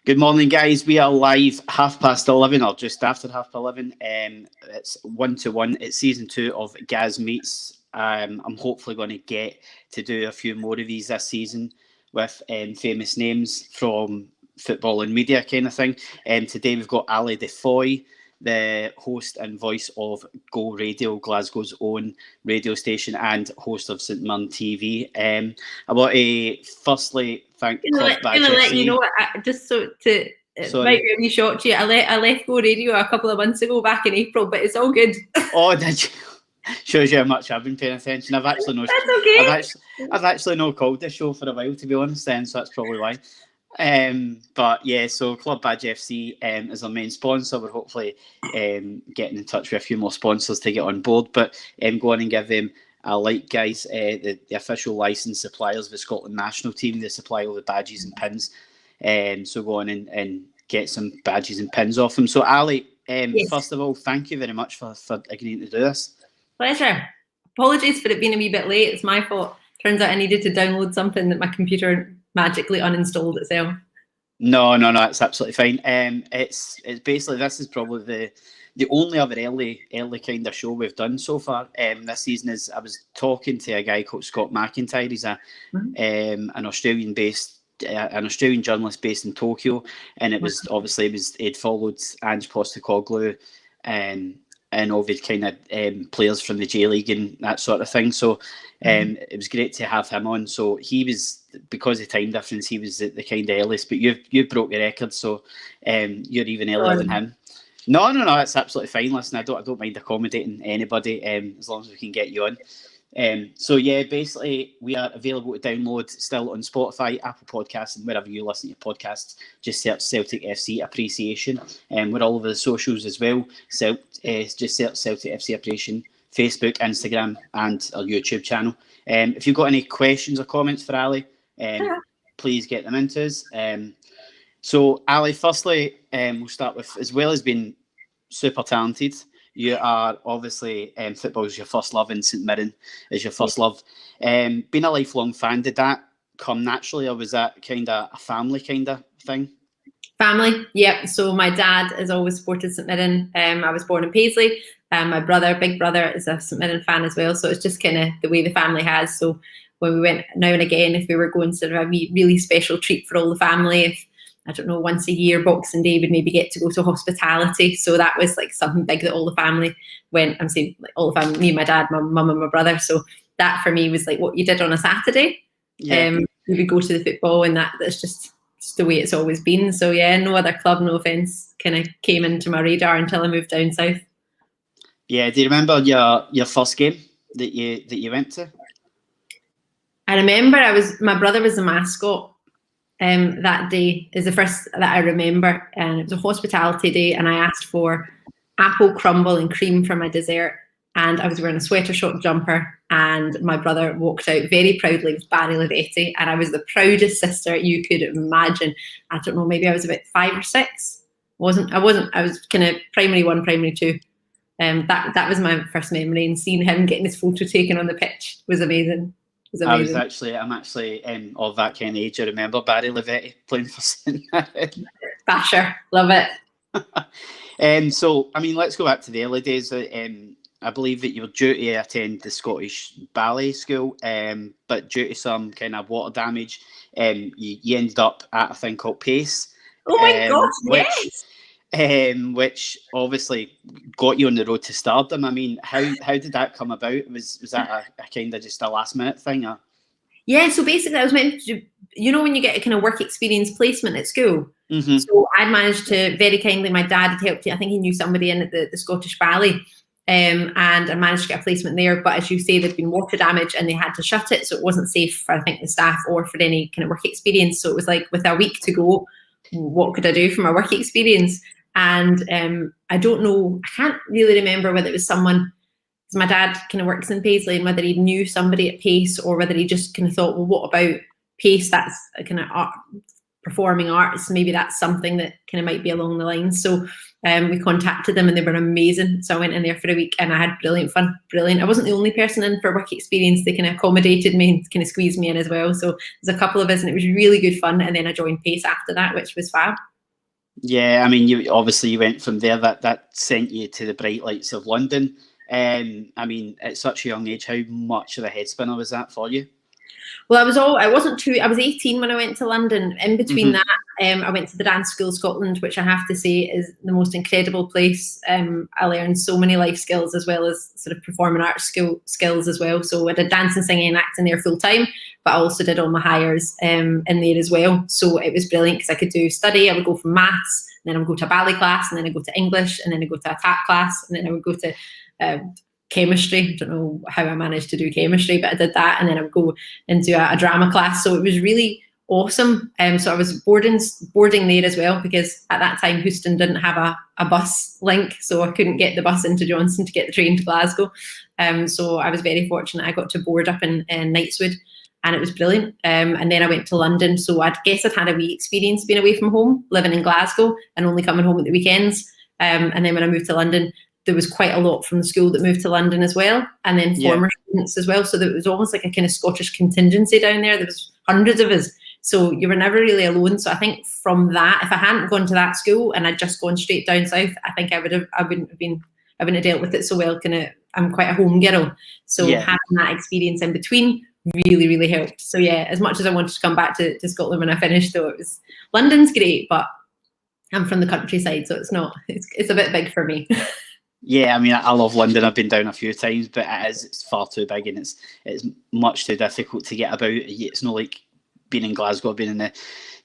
Good morning, guys. We are live 11:30, or just after 11:30. It's 1-to-1. It's season 2 of Gaz Meets. I'm hopefully going to get to do a few more of these this season with famous names from football and media kind of thing. Today we've got Ali DeFoy, the host and voice of Go Radio, Glasgow's own radio station, and host of St Mirren TV. I want to firstly thank Club Badge FC. You know what? It might really shock you. I left Go Radio a couple of months ago, back in April, but it's all good. Oh, did you? Shows you how much I've been paying attention. I've actually not called this show for a while, to be honest. Then, so that's probably why. But yeah, so Club Badge FC is our main sponsor. We're hopefully getting in touch with a few more sponsors to get on board. But go on and give them a like, guys. The official licensed suppliers of the Scotland national team. They supply all the badges and pins. So go on and get some badges and pins off them. So Ali, yes. First of all, thank you very much for agreeing to do this. Pleasure. Apologies for it being a wee bit late. It's my fault. Turns out I needed to download something that my computer magically uninstalled itself. No, it's absolutely fine. It's basically, this is probably the only other early kind of show we've done so far this season. Is I was talking to a guy called Scott McIntyre. He's an Australian journalist based in Tokyo, and he'd followed Ange Postecoglou and all the kind of players from the J League and that sort of thing. So it was great to have him on. So he was, because of time difference, he was the kind of earliest, but you broke the record, so you're even earlier than him. No, it's absolutely fine. Listen, I don't mind accommodating anybody as long as we can get you on. So yeah, basically we are available to download still on Spotify, Apple Podcasts, and wherever you listen to your podcasts. Just search Celtic FC Appreciation, and we're all over the socials as well. So just search Celtic FC Appreciation, Facebook, Instagram, and our YouTube channel. If you've got any questions or comments for Ali, please get them into us. So Ali, firstly, we'll start with, as well as being super talented, you are obviously, football is your first love, and St Mirren is your first love. Being a lifelong fan, did that come naturally, or was that kind of a family kind of thing? Family, yeah. So my dad has always supported St Mirren. I was born in Paisley. My big brother, is a St Mirren fan as well. So it's just kind of the way the family has. So when we went now and again, if we were going to a really special treat for all the family, if I don't know, once a year, Boxing Day, would maybe get to go to hospitality. So that was like something big that all the family went. I'm saying like all the family, me, my dad, my mum and my brother. So that for me was like what you did on a Saturday. Yeah. We would go to the football, and that's just the way it's always been. So yeah, no other club, no offence, kind of came into my radar until I moved down south. Yeah. Do you remember your first game that you went to? I remember my brother was the mascot. That day is the first that I remember, and it was a hospitality day, and I asked for apple crumble and cream for my dessert, and I was wearing a sweater shop jumper, and my brother walked out very proudly with Barry Lavetti, and I was the proudest sister you could imagine. I don't know, maybe I was about 5 or 6. I was kind of primary 1, primary 2. That was my first memory, and seeing him getting his photo taken on the pitch was amazing. I'm actually of that kind of age. I remember Barry Lavetti playing for St Mirren. Basher, love it. So I mean, let's go back to the early days. I believe that you were due to attend the Scottish Ballet School, but due to some kind of water damage, you ended up at a thing called Pace. Oh my gosh, yes. Which obviously got you on the road to stardom. I mean, how did that come about? Was that a kind of just a last minute thing? Or? Yeah, so basically I was meant to, when you get a kind of work experience placement at school. Mm-hmm. So I managed to, very kindly, my dad had helped. I think he knew somebody in at the Scottish Ballet, and I managed to get a placement there. But as you say, there'd been water damage and they had to shut it, so it wasn't safe for, I think, the staff or for any kind of work experience. So it was like, with a week to go, what could I do for my work experience? And I don't know, I can't really remember whether it was someone, because my dad kind of works in Paisley, and whether he knew somebody at Pace, or whether he just kind of thought, well, what about Pace? That's a kind of performing arts. Maybe that's something that kind of might be along the lines. So we contacted them, and they were amazing. So I went in there for a week, and I had brilliant fun. Brilliant. I wasn't the only person in for work experience. They kind of accommodated me and kind of squeezed me in as well. So there's a couple of us, and it was really good fun. And then I joined Pace after that, which was fab. Yeah, I mean, you went from there. That sent you to the bright lights of London. I mean, at such a young age, how much of a head spinner was that for you? Well, I was 18 when I went to London. In between that, I went to the Dance School Scotland, which I have to say is the most incredible place. I learned so many life skills as well as sort of performing arts skills as well. So I did dancing, singing and acting there full time, but I also did all my hires in there as well. So it was brilliant because I could do study. I would go from maths, and then I would go to a ballet class, and then I would go to English, and then I would go to a tap class, and then I would go to chemistry. I don't know how I managed to do chemistry, but I did that, and then I would go into a drama class. So it was really awesome. So I was boarding there as well, because at that time Houston didn't have a bus link, so I couldn't get the bus into Johnson to get the train to Glasgow. So I was very fortunate. I got to board up in Knightswood, and it was brilliant. And then I went to London, so I guess I'd had a wee experience being away from home, living in Glasgow and only coming home at the weekends. And then when I moved to London, there was quite a lot from the school that moved to London as well, and then former students as well. So there was almost like a kind of Scottish contingency down there. There was hundreds of us, so you were never really alone. So I think from that, if I hadn't gone to that school and I'd just gone straight down south, I think I wouldn't have dealt with it so well. I'm quite a home girl, so having that experience in between really, really helped. So yeah, as much as I wanted to come back to Scotland when I finished, though, London's great, but I'm from the countryside, so it's a bit big for me. Yeah, I mean, I love London. I've been down a few times, but it's far too big, and it's much too difficult to get about. It's not like being in Glasgow, being in the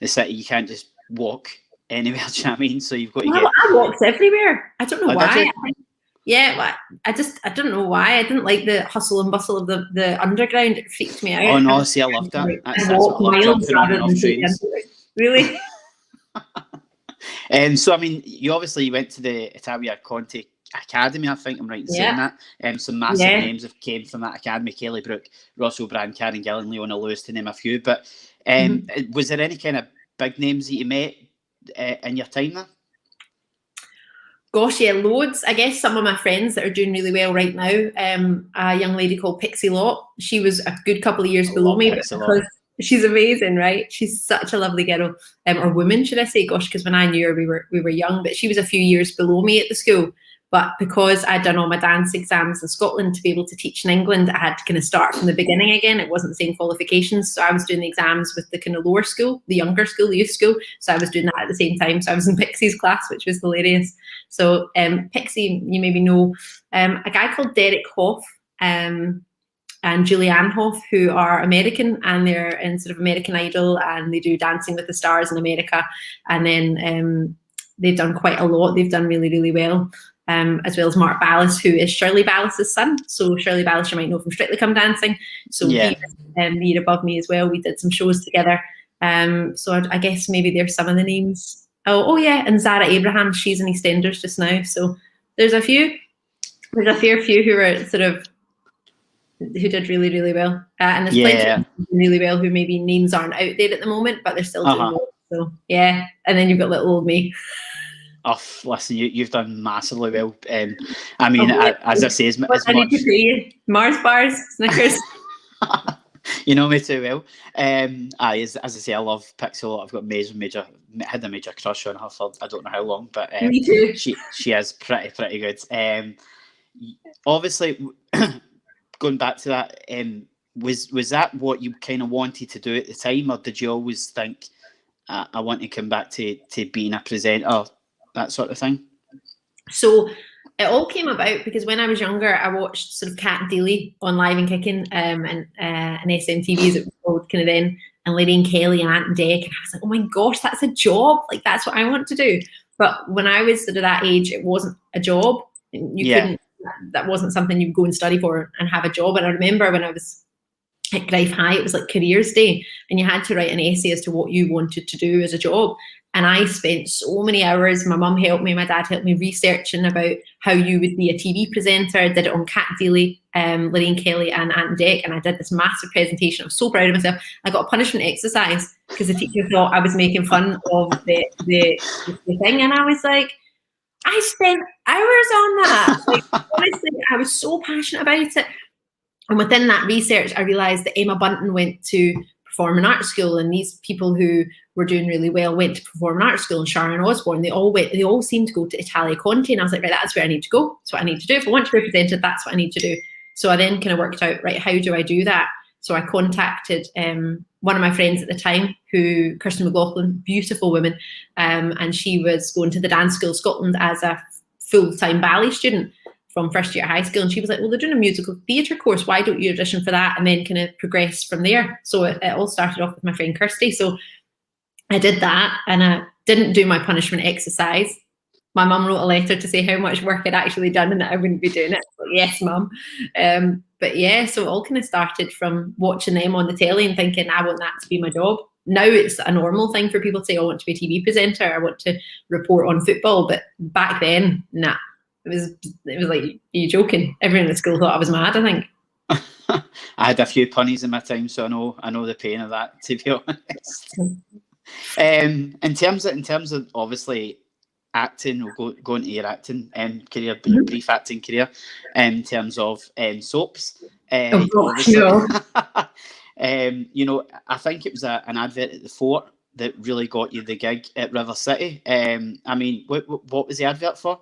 city. You can't just walk anywhere. Do you know what I mean? So you've got to get. I walked everywhere. I don't know why. Yeah, I don't know why. I didn't like the hustle and bustle of the underground. It freaked me out. Oh no, see, I love that. That's what I love, jumping on and off trains. Really? So I mean, you obviously went to the Italia Conte Academy, I think I'm right in saying that. Some massive names have came from that academy: Kelly Brook, Russell Brand, Karen Gillan, Leona Lewis, to name a few. But was there any kind of big names that you met in your time there? Gosh, yeah, loads. I guess some of my friends that are doing really well right now, a young lady called Pixie Lott. She was a good couple of years below me, because she's amazing, right? She's such a lovely girl, or woman, should I say? Gosh, because when I knew her, we were young, but she was a few years below me at the school. But because I'd done all my dance exams in Scotland to be able to teach in England, I had to kind of start from the beginning again. It wasn't the same qualifications. So I was doing the exams with the kind of lower school, the younger school, the youth school. So I was doing that at the same time. So I was in Pixie's class, which was hilarious. So Pixie, you maybe know a guy called Derek Hoff and Julianne Hoff, who are American, and they're in sort of American Idol, and they do Dancing with the Stars in America. And then they've done quite a lot. They've done really, really well. As well as Mark Ballas, who is Shirley Ballas's son. So Shirley Ballas, you might know from Strictly Come Dancing. So he was the year above me as well. We did some shows together. So I guess maybe there's some of the names. Oh yeah, and Zara Abraham, she's in EastEnders just now. So there's a fair few who are who did really, really well. And there's plenty who did really well who maybe names aren't out there at the moment, but they're still doing well. So yeah, and then you've got little old me. Oh, listen, you've done massively well. I mean, as I say, as much... I need to pay you. Mars bars, Snickers. You know me too well. As I say, I love Pixie Lott. I've got had a major crush on her for I don't know how long, but me too. She is pretty good. Obviously, going back to that, was that what you kind of wanted to do at the time, or did you always think I want to come back to being a presenter? That sort of thing. So it all came about because when I was younger, I watched sort of Cat Deely on Live and Kicking and SMTV as it was called kind of then, and Lorraine Kelly and Ant and Dec, and I was like, oh my gosh, that's a job. Like, that's what I want to do. But when I was sort of that age, it wasn't a job. That wasn't something you'd go and study for and have a job. And I remember when I was at Grife High, it was like careers day, and you had to write an essay as to what you wanted to do as a job. And I spent so many hours, my mum helped me, my dad helped me, researching about how you would be a TV presenter. I did it on Cat Deely, Lorraine Kelly and Ant and Dec, and I did this massive presentation. I was so proud of myself. I got a punishment exercise because the teacher thought I was making fun of the thing, and I was like, I spent hours on that. Like, honestly, I was so passionate about it. And within that research, I realised that Emma Bunton went to performing arts school, and these people who were doing really well went to performing arts school, and Sharon Osbourne, they all seemed to go to Italia Conti, and I was like, right, that's where I need to go. That's what I need to do. If I want to be presented, that's what I need to do. So I then kind of worked out, right, how do I do that? So I contacted one of my friends at the time, Kirsten McLaughlin, beautiful woman, and she was going to the Dance School Scotland as a full-time ballet student from first year high school, and she was like, well, they're doing a musical theatre course, why don't you audition for that and then kind of progress from there? So it all started off with my friend Kirsty. So I did that, and I didn't do my punishment exercise. My mum wrote a letter to say how much work I'd actually done and that I wouldn't be doing it. So, yes, mum. But yeah, so it all kind of started from watching them on the telly and thinking, I want that to be my job. Now it's a normal thing for people to say, I want to be a TV presenter, I want to report on football. But back then, nah. It was like, are you joking? Everyone in the school thought I was mad, I think. I had a few punnies in my time, so I know the pain of that, to be honest. In terms of obviously acting, we'll go into your acting career, but your brief acting career, in terms of soaps. Oh gosh, no. You know, I think it was an advert at the Fort that really got you the gig at River City. I mean, what was the advert for?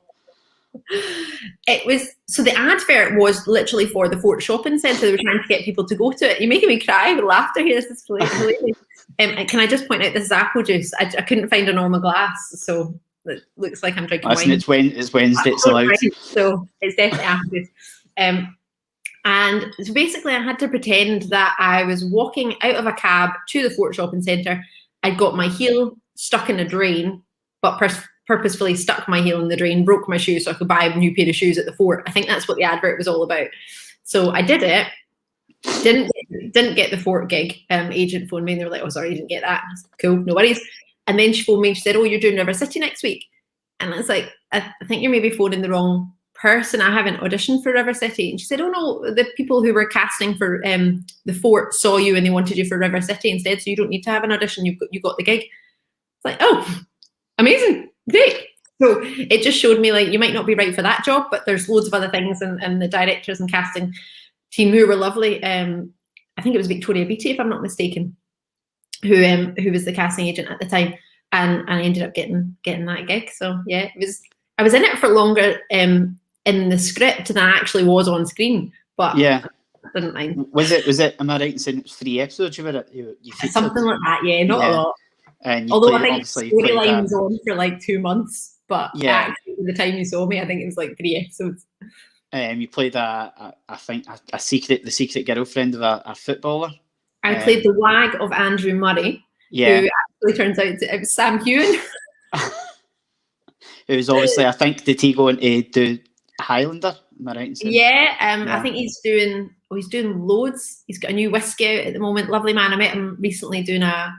It was, so the advert was literally for the Fort Shopping Centre. They were trying to get people to go to it. You're making me cry with laughter here. This is hilarious. Can I just point out, this is apple juice. I couldn't find a normal glass, so it looks like I'm drinking wine. It's Wednesday, it's allowed. So it's definitely apple juice. And so basically I had to pretend that I was walking out of a cab to the Fort Shopping Centre. I'd got my heel stuck in a drain, but purposefully stuck my heel in the drain, broke my shoe so I could buy a new pair of shoes at the Fort. I think that's what the advert was all about. So I did it. Didn't get the Fort gig. Agent phoned me and they were like, oh, sorry, you didn't get that. I was like, cool, no worries. And then she phoned me and she said, oh, you're doing River City next week. And I was like, I think you're maybe phoning the wrong person. I haven't auditioned for River City. And she said, oh no, the people who were casting for the Fort saw you and they wanted you for River City instead, so you don't need to have an audition. You got the gig. It's like, oh, amazing. Great. So it just showed me, like, you might not be right for that job, but there's loads of other things, and the directors and casting team who were lovely. I think it was Victoria Beattie, if I'm not mistaken, who was the casting agent at the time, and I ended up getting that gig. So yeah, I was in it for longer in the script than I actually was on screen, but yeah, I didn't mind. Was it? Am I right in saying it was 3 episodes you were at? You something like that, yeah, not a lot. And although I think storyline was on for like 2 months, but yeah, actually, the time you saw me, I think it was like 3 episodes. You played the secret girlfriend of a footballer. I played the wag of Andrew Murray, who actually turns out it was Sam Hewen. It was obviously, I think, did he go into do Highlander? Am I right in saying? Yeah, I think he's doing loads. He's got a new whiskey out at the moment. Lovely man. I met him recently doing a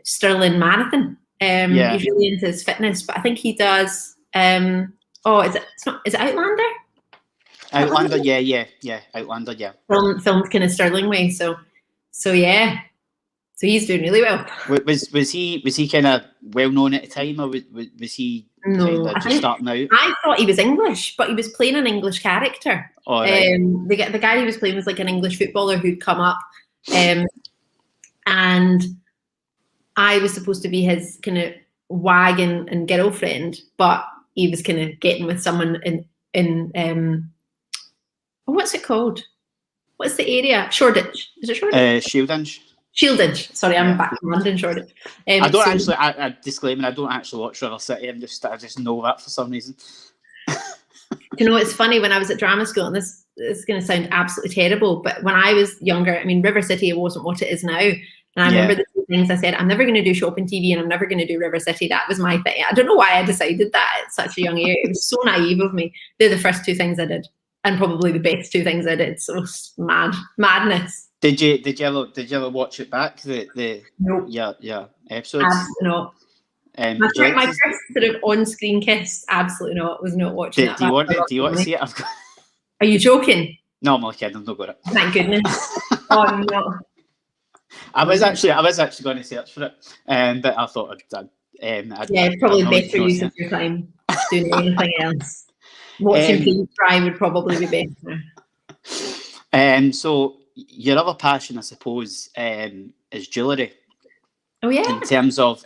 Stirling marathon. He's really into his fitness, but I think he does. Is it Outlander? Outlander, yeah, Outlander, yeah. Filmed kind of Stirling way, so yeah. So he's doing really well. Was he kind of well known at the time, or was he just starting out? I thought he was English, but he was playing an English character. Oh, right. The guy he was playing was like an English footballer who'd come up, and I was supposed to be his kind of wag and girlfriend, but he was kind of getting with someone in what's it called? What's the area? Shoreditch. Is it Shoreditch? Shieldinge. Shieldinge. Sorry, I'm back from London, Shoreditch. I disclaimer, I don't actually watch River City. I just know that for some reason. You know, it's funny, when I was at drama school, and this is going to sound absolutely terrible, but when I was younger, I mean, River City wasn't what it is now. And I remember the two things I said: I'm never going to do shopping TV, and I'm never going to do River City. That was my thing. I don't know why I decided that at such a young age. It was so naive of me. They're the first 2 things I did, and probably the best 2 things I did. So madness. Did you ever watch it back? Nope. Yeah episodes. Absolutely not. My first sort of on-screen kiss. Absolutely not. Was not watching that. Do you want to see it? Are you joking? No, I'm only kidding. I've not got it. Thank goodness. Oh no. I was actually going to search for it, but I thought I'd probably better use of your time doing anything else. Watching paint dry would probably be better. So your other passion, I suppose, is jewellery. Oh yeah. In terms of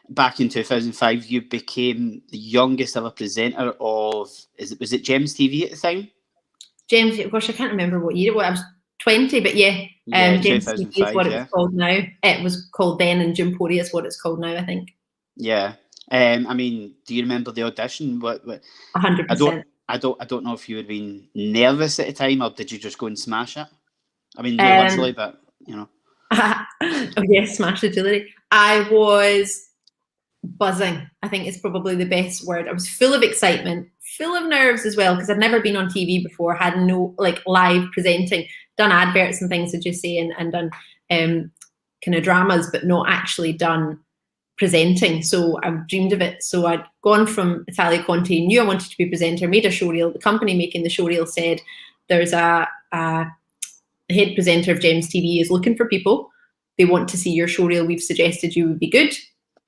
back in 2005, you became the youngest ever presenter of was it Gems TV at the time? Gems, gosh, I can't remember what year it was. I was 20, but yeah, Gems TV is what it was called now. It was called then, and Jimporia is what it's called now, I think. Yeah. I mean, do you remember the audition? What 100%. I don't know if you had been nervous at the time, or did you just go and smash it? I mean, not literally, but you know. Oh yeah, smash the jewellery. I was buzzing. I think it's probably the best word. I was full of excitement, full of nerves as well, because I'd never been on TV before, had no live presenting, done adverts and things, as you say, and done kind of dramas, but not actually done presenting. So I dreamed of it. So I'd gone from Italia Conti, knew I wanted to be a presenter, made a showreel. The company making the showreel said there's a head presenter of Gems TV is looking for people. They want to see your showreel. We've suggested you would be good.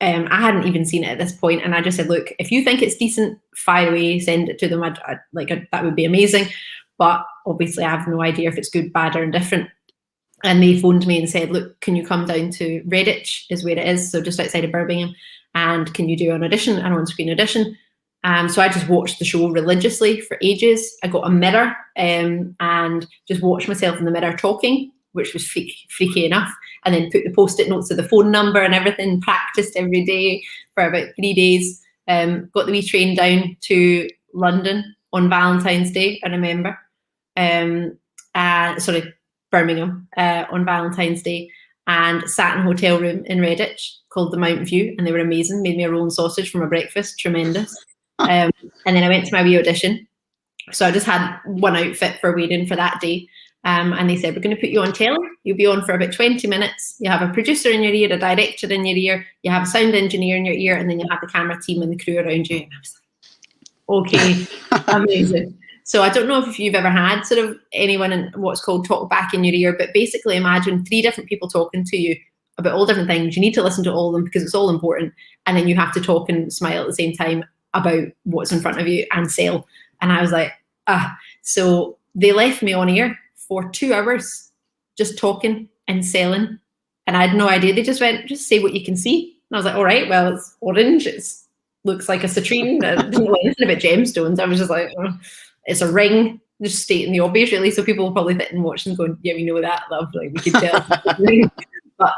I hadn't even seen it at this point, and I just said, look, if you think it's decent, fire away, send it to them. That would be amazing. But obviously I have no idea if it's good, bad or indifferent. And they phoned me and said, look, can you come down to Redditch, is where it is, so just outside of Birmingham, and can you do an audition, an on-screen audition? So I just watched the show religiously for ages. I got a mirror and just watched myself in the mirror talking, which was freaky enough, and then put the post-it notes of the phone number and everything, practiced every day for about 3 days, got the wee train down to London on Valentine's Day, I remember, Birmingham on Valentine's Day, and sat in a hotel room in Redditch called the Mount View, and they were amazing, made me a rolling sausage for my breakfast, tremendous. And then I went to my wee audition. So I just had one outfit for wearing for that day. And they said, we're going to put you on telly. You'll be on for about 20 minutes. You have a producer in your ear, a director in your ear, you have a sound engineer in your ear, and then you have the camera team and the crew around you. And I was like, okay, amazing. So I don't know if you've ever had sort of anyone in what's called talk back in your ear, but basically imagine 3 different people talking to you about all different things. You need to listen to all of them because it's all important. And then you have to talk and smile at the same time about what's in front of you and sell. And I was like, So they left me on air for 2 hours just talking and selling. And I had no idea. They just went, just say what you can see. And I was like, all right, well, it's orange. It looks like a citrine. I didn't know anything about gemstones. I was just like, it's a ring. Just stating the obvious, really. So people will probably sit and watch and going, yeah, we know that, love. Like, we can tell. But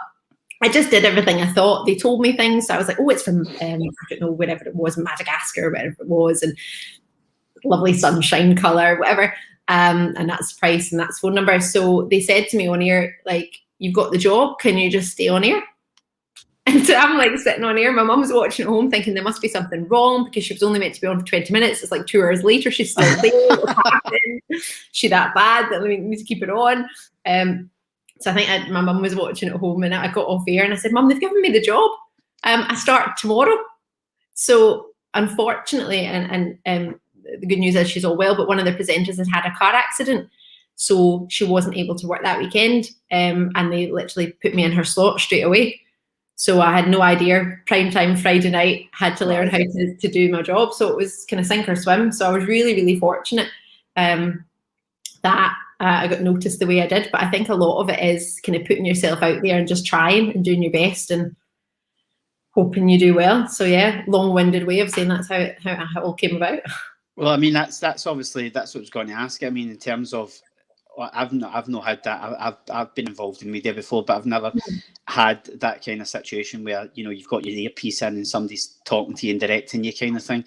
I just did everything I thought. They told me things. So I was like, oh, it's from, I don't know, wherever it was, Madagascar, wherever it was, and lovely sunshine colour, whatever. And that's price and that's phone number. So they said to me on air, like, you've got the job. Can you just stay on air? And so I'm like sitting on air. My mum was watching at home thinking there must be something wrong because she was only meant to be on for 20 minutes. It's like 2 hours later. She's still there. What's happening? She that bad that we need to keep it on. So I think my mum was watching at home and I got off air and I said, Mum, they've given me the job. I start tomorrow. So unfortunately, and the good news is she's all well, but one of the presenters had a car accident. So she wasn't able to work that weekend. And they literally put me in her slot straight away. So I had no idea. Prime time Friday night, had to learn how to do my job. So it was kind of sink or swim. So I was really, really fortunate that I got noticed the way I did. But I think a lot of it is kind of putting yourself out there and just trying and doing your best and hoping you do well. So yeah, long-winded way of saying that's how it all came about. Well, I mean, that's obviously, that's what I was going to ask. I mean, in terms of, I've not had that. I've been involved in media before, but I've never had that kind of situation where, you know, you've got your earpiece in and somebody's talking to you and directing you, kind of thing.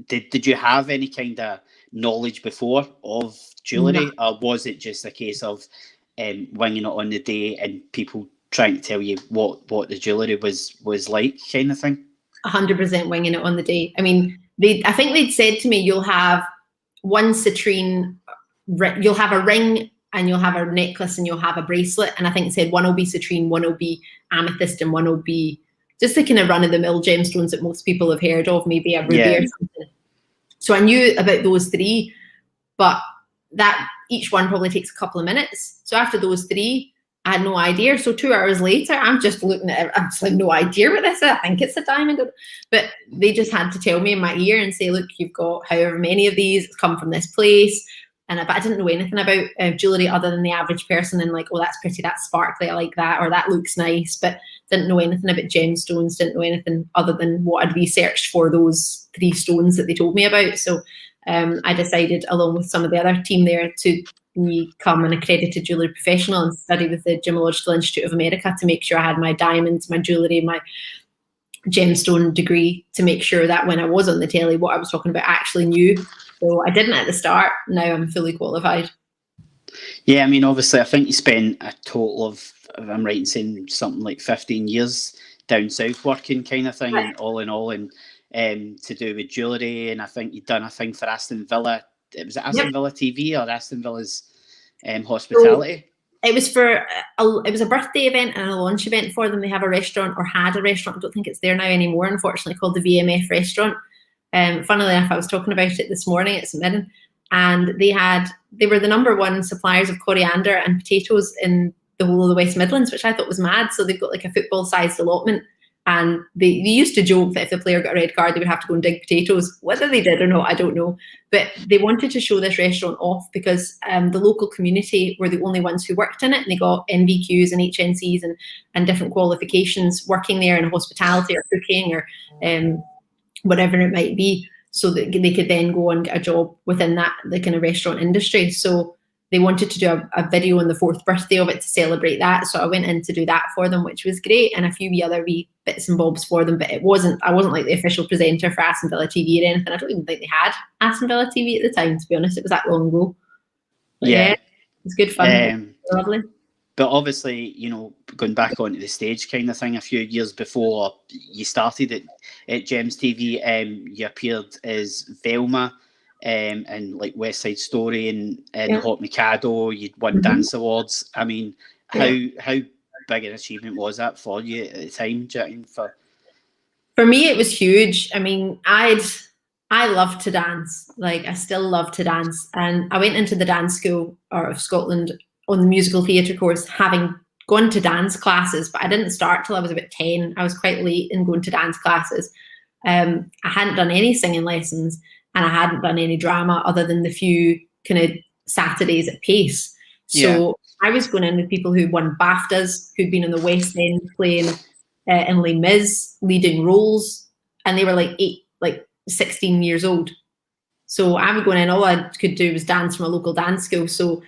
Did you have any kind of knowledge before of jewellery, or was it just a case of winging it on the day and people trying to tell you what the jewellery was like, kind of thing? 100% winging it on the day. I mean, I think they'd said to me, you'll have one citrine. You'll have a ring and you'll have a necklace and you'll have a bracelet. And I think it said one will be citrine, one will be amethyst, and one will be just the kind of run-of-the-mill gemstones that most people have heard of, maybe a ruby or something. So I knew about those 3, but that each one probably takes a couple of minutes. So after those 3, I had no idea. So 2 hours later, I'm just looking at it. I'm just like, no idea what this is. I think it's a diamond. But they just had to tell me in my ear and say, look, you've got however many of these. It's come from this place. but I didn't know anything about jewellery other than the average person, and like, oh, that's pretty, that's sparkly, I like that, or that looks nice, but didn't know anything about gemstones, didn't know anything other than what I'd researched for those 3 stones that they told me about. So I decided, along with some of the other team there, to become an accredited jewellery professional and study with the Gemological Institute of America to make sure I had my diamonds, my jewellery, my gemstone degree, to make sure that when I was on the telly, what I was talking about I actually knew. So I didn't at the start. Now I'm fully qualified. Yeah, I mean, obviously, I think you spent a total of, if I'm right in saying, something like 15 years down south working kind of thing, right. And all in all, and to do with jewellery. And I think you'd done a thing for Aston Villa. Was it Aston Villa TV or Aston Villa's hospitality? So it was for it was a birthday event and a launch event for them. They have a restaurant, or had a restaurant. I don't think it's there now anymore, unfortunately, called the VMF restaurant. Funnily enough, I was talking about it this morning at Mirren, and they were the #1 suppliers of coriander and potatoes in the whole of the West Midlands, which I thought was mad. So they've got like a football-sized allotment, and they used to joke that if the player got a red card, they would have to go and dig potatoes. Whether they did or not, I don't know. But they wanted to show this restaurant off because the local community were the only ones who worked in it, and they got NVQs and HNCs and different qualifications working there in hospitality or cooking or whatever it might be, so that they could then go and get a job within that, the kind of restaurant industry. So they wanted to do a video on the 4th birthday of it to celebrate that. So I went in to do that for them, which was great, and a few other wee bits and bobs for them. But I wasn't like the official presenter for Aston Villa TV or anything. I don't even think they had Aston Villa TV at the time, to be honest. It was that long ago. But yeah, it was good fun. Lovely. But obviously, you know, going back onto the stage kind of thing, a few years before you started at Gems TV, you appeared as Velma and like West Side Story and Hot Mikado. You'd won dance awards. I mean, how big an achievement was that for you at the time, do you think? For me, it was huge. I mean, I loved to dance. Like, I still love to dance. And I went into the dance school of Scotland on the musical theatre course, having gone to dance classes, but I didn't start till I was about 10. I was quite late in going to dance classes. I hadn't done any singing lessons, and I hadn't done any drama other than the few kind of Saturdays at Pace. So I was going in with people who won BAFTAs, who'd been in the West End playing in Les Mis, leading roles, and they were like 16 years old. So I was going in, all I could do was dance from a local dance school. So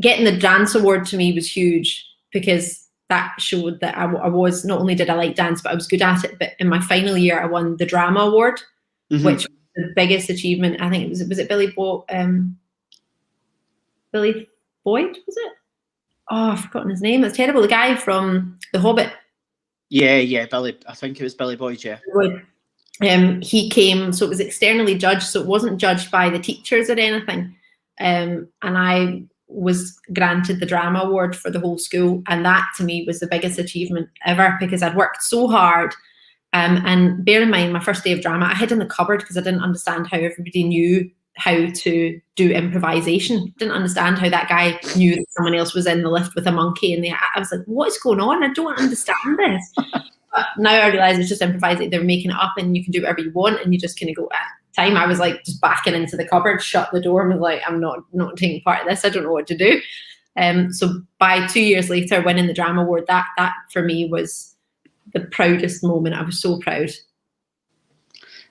getting the dance award to me was huge, because that showed that I was, not only did I like dance, but I was good at it. But in my final year, I won the drama award, which was the biggest achievement. I think was it Billy Boyd, was it? Oh, I've forgotten his name. It's terrible. The guy from The Hobbit. Yeah, Billy. I think it was Billy Boyd, yeah. He came, so it was externally judged, so it wasn't judged by the teachers or anything. And I was granted the drama award for the whole school, and that to me was the biggest achievement ever, because I'd worked so hard. And bear in mind, my first day of drama, I hid in the cupboard because I didn't understand how everybody knew how to do improvisation. Didn't understand how that guy knew that someone else was in the lift with a monkey, and I was like, what is going on? I don't understand this. But now I realise it's just improvising. They're making it up, and you can do whatever you want, and you just kind of go, time I was like just backing into the cupboard, shut the door, and was like, I'm not taking part of this. I don't know what to do. So by 2 years later, winning the drama award, that for me was the proudest moment. I was so proud.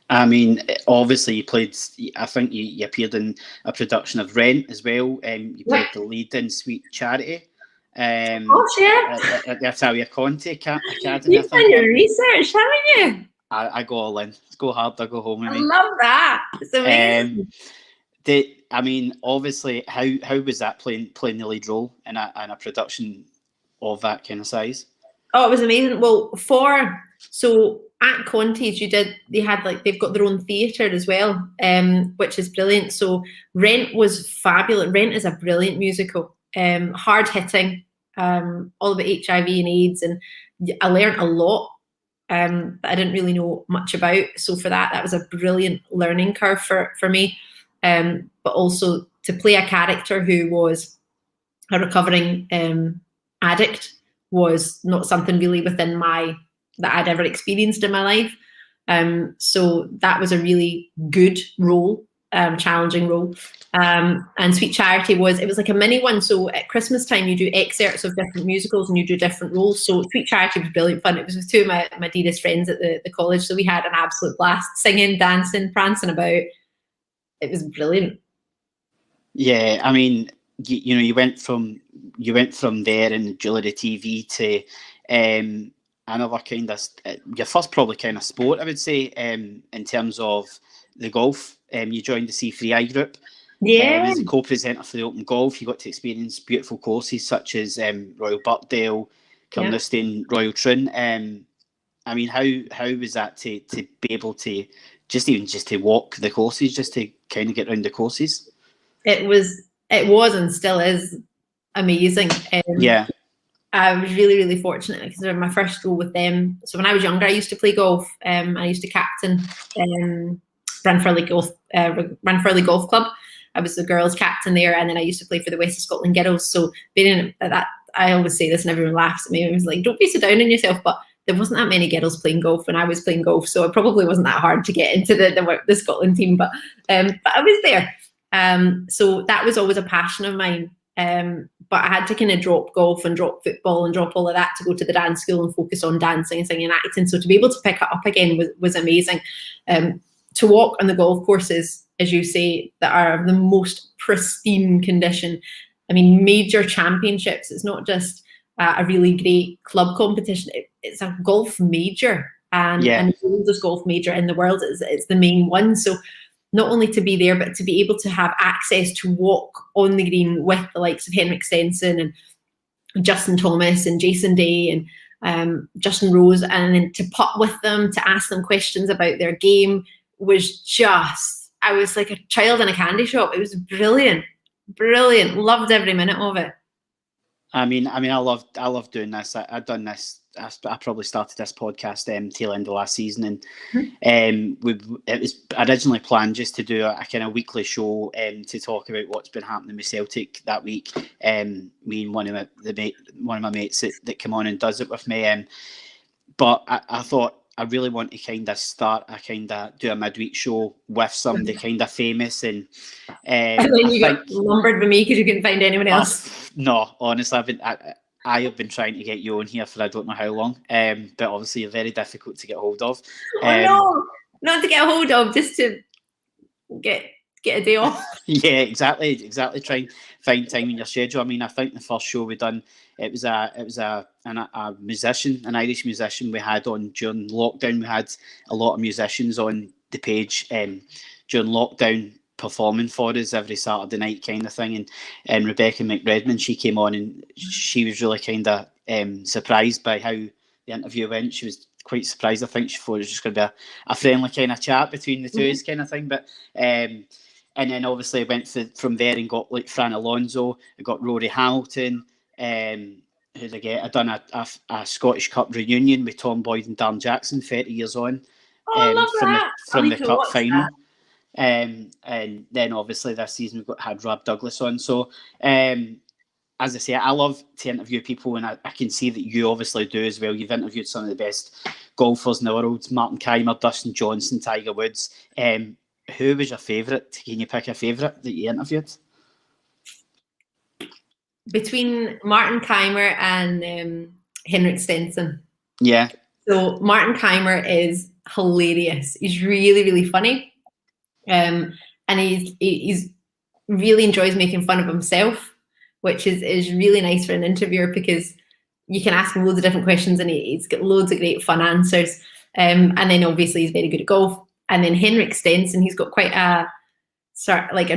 I mean, obviously you played, I think you appeared in a production of Rent as well. You played the lead in Sweet Charity. At the Italia Conti Academy. You've done your research, haven't you? I go all in. Go hard, I go home. I love that. It's amazing. I mean, obviously, how was that playing the lead role in a production of that kind of size? Oh, it was amazing. Well, so at Conti's, they've got their own theatre as well, which is brilliant. So Rent was fabulous. Rent is a brilliant musical, hard hitting, all about HIV and AIDS, and I learned a lot that I didn't really know much about. So for that was a brilliant learning curve for me. But also to play a character who was a recovering addict was not something really within that I'd ever experienced in my life. So that was a really good role challenging role. And Sweet Charity was like a mini one. So at Christmas time, you do excerpts of different musicals and you do different roles. So Sweet Charity was brilliant fun. It was with two of my dearest friends at the college. So we had an absolute blast, singing, dancing, prancing about. It was brilliant. Yeah, I mean, you went from there and Julia TV to another kind of your first probably kind of sport, I would say, in terms of the golf. You joined the C3I group. Yeah. As a co-presenter for the Open Golf, you got to experience beautiful courses such as Royal Birkdale, Carnoustie, Royal Troon. I mean, how was that to be able to just to walk the courses, just to kind of get around the courses? It was and still is amazing. I was really, really fortunate because it was my first role with them. So when I was younger, I used to play golf. I used to captain Runfurley Golf Club. I was the girls' captain there, and then I used to play for the West of Scotland Girls. So being at that, I always say this, and everyone laughs at me. I was like, "Don't be so down on yourself," but there wasn't that many girls playing golf when I was playing golf, so it probably wasn't that hard to get into the Scotland team. But I was there. So that was always a passion of mine. But I had to kind of drop golf and drop football and drop all of that to go to the dance school and focus on dancing and singing and acting. So to be able to pick it up again was amazing. To walk on the golf courses, as you say, that are the most pristine condition. I mean, major championships. It's not just a really great club competition. It's a golf major, and the oldest golf major in the world. It's the main one. So not only to be there, but to be able to have access to walk on the green with the likes of Henrik Stenson and Justin Thomas and Jason Day and Justin Rose, and then to putt with them, to ask them questions about their game was just, I was like a child in a candy shop. It was brilliant. Loved every minute of it. I mean, I love doing this. I've done this. I probably started this podcast tail end of last season, and it was originally planned just to do a kind of weekly show to talk about what's been happening with Celtic that week. Me and one of my mates that come on and does it with me. But I thought I really want to kind of do a midweek show with somebody kind of famous, and then you got lumbered with me because you couldn't find anyone else. No, honestly, I have been trying to get you on here for I don't know how long, but obviously you're very difficult to get hold of. No, not to get a hold of, just to get a day off. Yeah, exactly. Try and find time in your schedule. I mean, I think the first show we done, it was a musician, an Irish musician we had on during lockdown. We had a lot of musicians on the page during lockdown, performing for us every Saturday night kind of thing, and Rebecca McRedmond, she came on and she was really kind of surprised by how the interview went. She was quite surprised. I think she thought it was just going to be a friendly kind of chat between the two kind of thing, but and then obviously I went from there and got like Fran Alonso, I got Rory Hamilton, who'd I get? I done a Scottish Cup reunion with Tom Boyd and Darren Jackson 30 years on from the Cup final. And then obviously this season we've had Rob Douglas on. So as I say, I love to interview people, and I can see that you obviously do as well. You've interviewed some of the best golfers in the world: Martin Kaymer, Dustin Johnson, Tiger Woods. Who was your favourite? Can you pick a favourite that you interviewed? Between Martin Kaymer and Henrik Stenson. Yeah. So Martin Kaymer is hilarious. He's really, really funny. And he's really enjoys making fun of himself, which is really nice for an interviewer because you can ask him loads of different questions and he's got loads of great fun answers. And then obviously he's very good at golf. And then Henrik Stenson, he's got quite a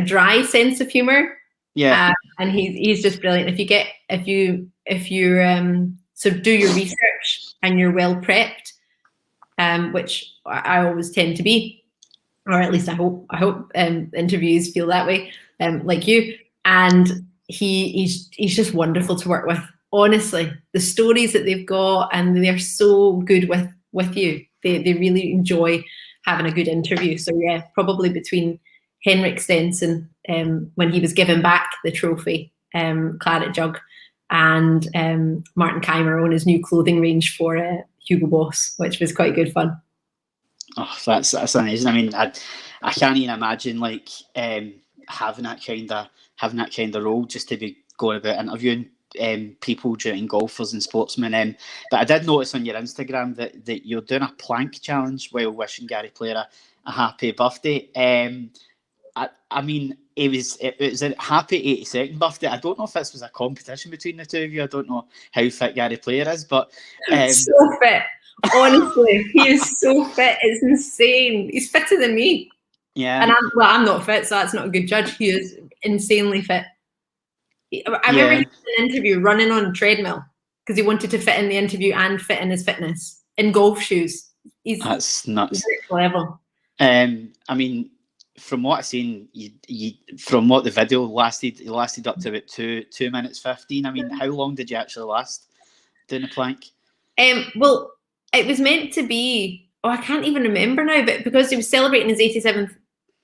dry sense of humor. Yeah. And he's just brilliant. If you so do your research and you're well prepped, which I always tend to be, or at least I hope interviews feel that way, like you. And he's just wonderful to work with. Honestly, the stories that they've got, and they're so good with you. They really enjoy having a good interview. So yeah, probably between Henrik Stenson, when he was given back the trophy, claret jug, and Martin Kaymer on his new clothing range for Hugo Boss, which was quite good fun. Oh, that's amazing. I mean, I can't even imagine like having that kind of role, just to be going about interviewing people during golfers and sportsmen. But I did notice on your Instagram that you're doing a plank challenge while wishing Gary Player a happy birthday. I mean, it was a happy 82nd birthday. I don't know if this was a competition between the two of you. I don't know how fit Gary Player is, but so fit. Honestly, he is so fit. It's insane. He's fitter than me. Yeah. And I'm not fit, so that's not a good judge. He is insanely fit. I remember he did an interview running on a treadmill because he wanted to fit in the interview and fit in his fitness in golf shoes. That's nuts. He's level. I mean, from what I've seen, from what the video lasted up to about 2 minutes 15. I mean, how long did you actually last doing the plank? Well, it was meant to be. Oh, I can't even remember now. But because he was celebrating his 87th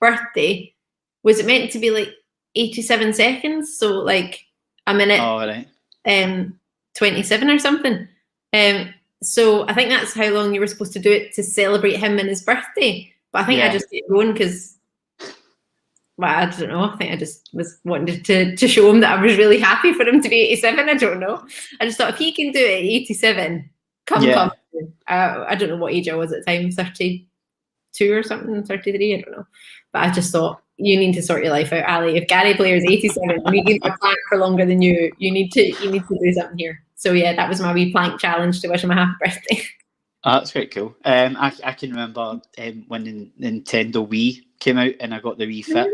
birthday, was it meant to be like 87 seconds? So like a minute. Oh, right. 27 or something. So I think that's how long you were supposed to do it to celebrate him and his birthday. But I think I just kept going because, well, I don't know. I think I just was wanting to show him that I was really happy for him to be 87. I don't know. I just thought if he can do it at 87, come. I don't know what age I was at the time, 32 or something, 33, I don't know. But I just thought, you need to sort your life out, Ali. If Gary Player is 87 and he gives a plank for longer than you, you need to do something here. So yeah, that was my wee plank challenge to wish him a happy birthday. Oh, that's quite cool. I can remember when the Nintendo Wii came out and I got the Wii Fit,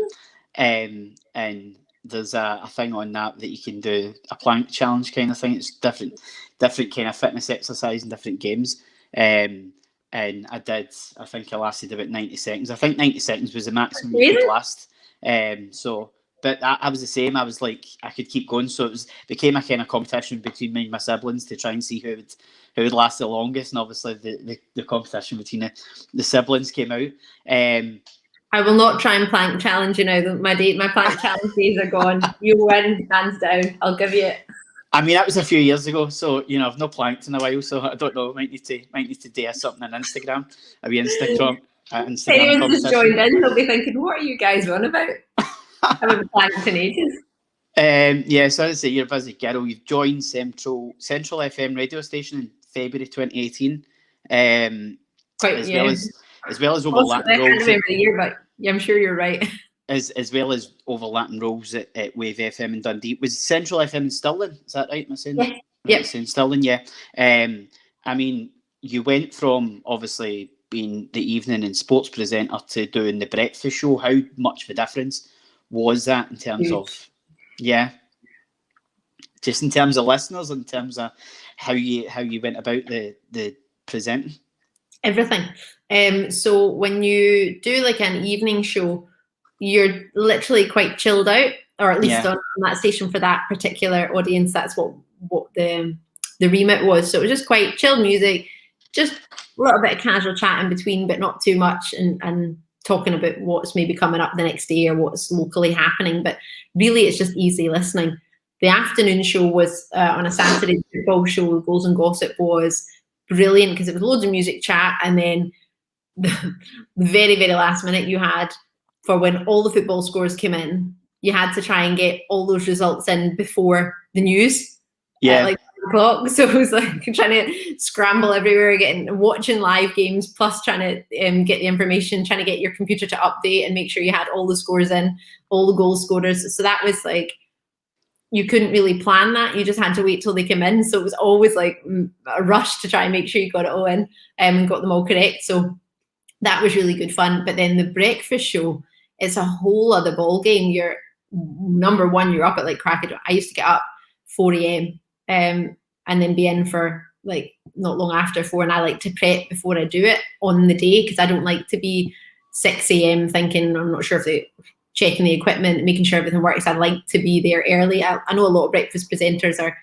and there's a thing on that you can do a plank challenge kind of thing. It's different kind of fitness exercise and different games. And I think I lasted about 90 seconds. I think 90 seconds was the maximum you could last. But I was the same. I was like, I could keep going. So it became a kind of competition between me and my siblings to try and see who would last the longest. And obviously the competition between the siblings came out. I will not try and plank challenge you now. My plank challenge days are gone. You win, hands down. I'll give you it. I mean, that was a few years ago, so I've not planked in a while, so I don't know. Might need to do something on Instagram. A wee Instagram Anyone just joined in, they'll be thinking, "What are you guys on about?" I haven't planked in ages. So as I say, you're a busy girl. You've joined Central FM radio station in February 2018. As well as overlapping roles. I can't remember the year, but yeah, I'm sure you're right. As well as overlapping roles at Wave FM in Dundee. Was Central FM in Stirling? Is that right? Am I saying? Yeah. Yep. In Stirling, yeah. I mean, you went from obviously being the evening and sports presenter to doing the breakfast show. How much of a difference was that in terms of, just in terms of listeners, in terms of how you went about the presenting? Everything. So when you do like an evening show, you're literally quite chilled out, or at least on that station for that particular audience. That's what the remit was. So it was just quite chilled music, just a little bit of casual chat in between, but not too much, and talking about what's maybe coming up the next day or what's locally happening. But really, it's just easy listening. The afternoon show was on a Saturday. The football show, Goals and Gossip, was brilliant because it was loads of music chat, and then the very, very last minute you had, for when all the football scores came in, you had to try and get all those results in before the news. At like 5 o'clock. So it was like trying to scramble everywhere, watching live games, plus trying to get the information, trying to get your computer to update and make sure you had all the scores in, all the goal scorers. So that was like, you couldn't really plan that. You just had to wait till they came in. So it was always like a rush to try and make sure you got it all in and got them all correct. So that was really good fun. But then the breakfast show, it's a whole other ball game. You're number one, you're up at like crack of dawn. I used to get up 4 a.m. And then be in for like not long after 4. And I like to prep before I do it on the day because I don't like to be 6 a.m. thinking I'm not sure if they checking the equipment, making sure everything works. I like to be there early. I know a lot of breakfast presenters are,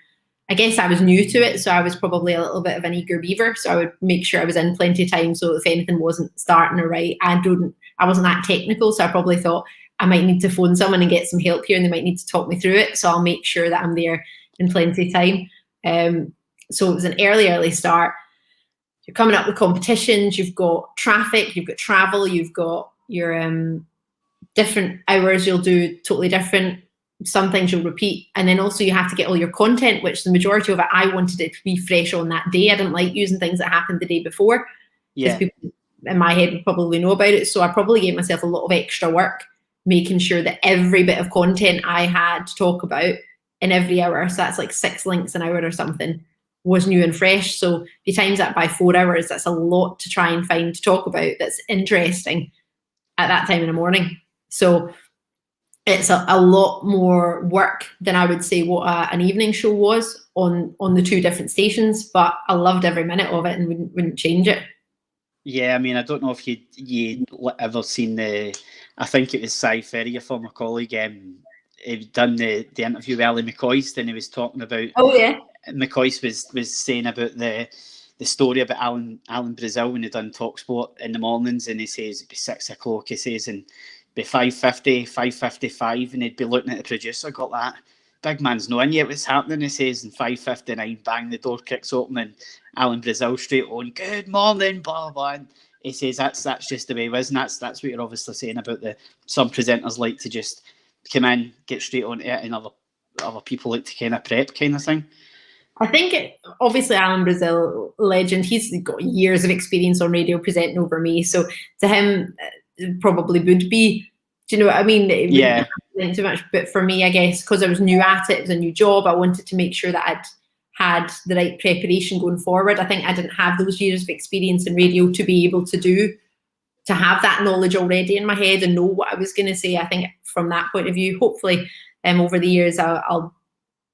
I guess I was new to it, so I was probably a little bit of an eager beaver. So I would make sure I was in plenty of time. So if anything wasn't starting or right, I wasn't that technical. So I probably thought I might need to phone someone and get some help here, and they might need to talk me through it. So I'll make sure that I'm there in plenty of time. So it was an early start. you're coming up with competitions, you've got traffic, you've got travel, you've got your different hours you'll do totally different. Some things you'll repeat. And then also you have to get all your content, which the majority of it, I wanted it to be fresh on that day. I didn't like using things that happened the day before. Yeah. People in my head would probably know about it. So I probably gave myself a lot of extra work, making sure that every bit of content I had to talk about in every hour, so that's like 6 links an hour or something, was new and fresh. So if you times that by 4 hours, that's a lot to try and find to talk about that's interesting at that time in the morning. So it's a lot more work than I would say what an evening show was on the 2 different stations, but I loved every minute of it and wouldn't change it. Yeah, I mean, I don't know if you ever seen I think it was Si Ferry, your former colleague, he'd done the interview with Ali McCoist, and he was talking about, oh yeah, McCoist was saying about the story about Alan Brazil when he done TalkSport in the mornings, and he says it'd be 6 o'clock, he says, and be 5:50, 5:55, and he'd be looking at the producer, got that big man's not in yet, what's happening, he says, and 5:59, bang, the door kicks open, and Alan Brazil straight on, good morning, blah, blah, and he says that's just the way it is, and that's what you're obviously saying about some presenters like to just come in, get straight on it, and other people like to kind of prep kind of thing. I think obviously Alan Brazil, legend, he's got years of experience on radio presenting over me, so to him it probably would be, do you know what I mean? It yeah. wouldn't too much, but for me, I guess, because I was new at it, it was a new job, I wanted to make sure that I'd had the right preparation going forward. I think I didn't have those years of experience in radio to be able to have that knowledge already in my head and know what I was going to say. I think from that point of view, hopefully over the years I'll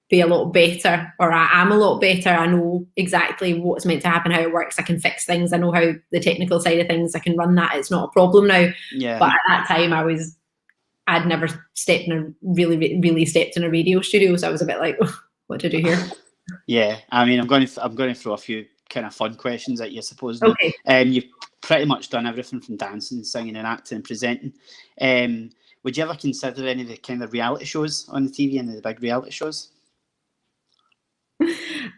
be a lot better, or I am a lot better. I know exactly what's meant to happen, how it works. I can fix things. I know how the technical side of things, I can run that. It's not a problem now. Yeah. But at that time I'd never really stepped in a radio studio. So I was a bit like, oh, what to do here? Yeah, I mean, I'm going to throw a few kind of fun questions at you, I suppose. Okay. You've pretty much done everything from dancing, singing, and acting, and presenting. Would you ever consider any of the kind of reality shows on the TV, any of the big reality shows?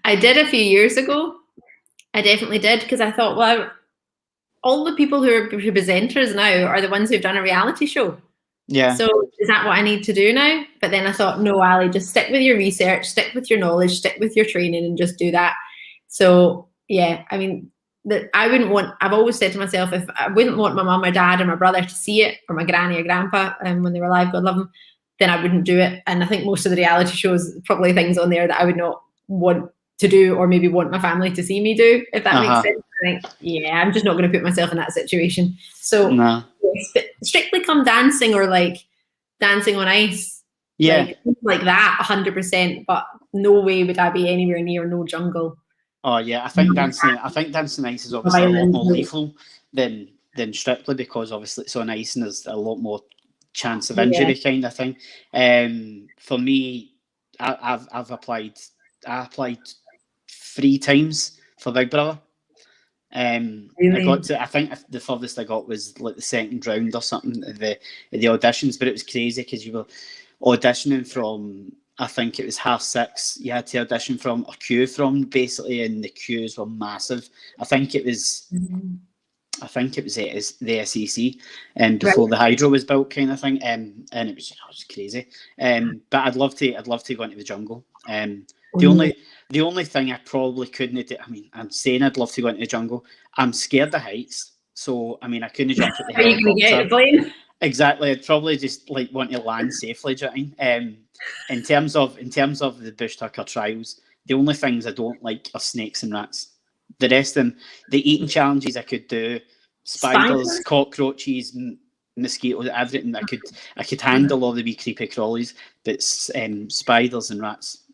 I did a few years ago. I definitely did, because I thought, well, all the people who are presenters now are the ones who've done a reality show. Yeah. So is that what I need to do now? But then I thought, no, Ali, just stick with your research, stick with your knowledge, stick with your training, and just do that. So yeah, I mean, I've always said to myself, if I wouldn't want my mum or dad or my brother to see it, or my granny or grandpa, when they were alive, God love them, then I wouldn't do it. And I think most of the reality shows, probably things on there that I would not want to do, or maybe want my family to see me do, if that makes sense. I think, yeah, I'm just not going to put myself in that situation. So no. Strictly Come Dancing, or like Dancing on Ice, like that, 100%. But no way would I be anywhere near No Jungle. Oh yeah, I think Dancing Ice is obviously a lot more lethal than Strictly, because obviously it's on ice and there's a lot more chance of injury kind of thing. For me, I applied 3 times for Big Brother. Really? I think the furthest I got was like the 2nd round or something of the auditions, but it was crazy because you were auditioning from, I think it was 6:30. You had to audition from a queue from, basically, and the queues were massive. I think it was the SEC, and before the Hydro was built, kind of thing. And it was crazy. But I'd love to go into the jungle. The only thing I probably couldn't do, I mean, I'm saying I'd love to go into the jungle. I'm scared of heights, so I mean, I couldn't jump at the helicopter. Are you going to get a plane? Exactly, I'd probably just like want to land safely. Do you know what I mean? In terms of the Bush Tucker trials, the only things I don't like are snakes and rats. The rest of them, the eating challenges I could do, spiders, cockroaches, mosquitoes, everything. I could handle all the wee creepy crawlies, but spiders and rats,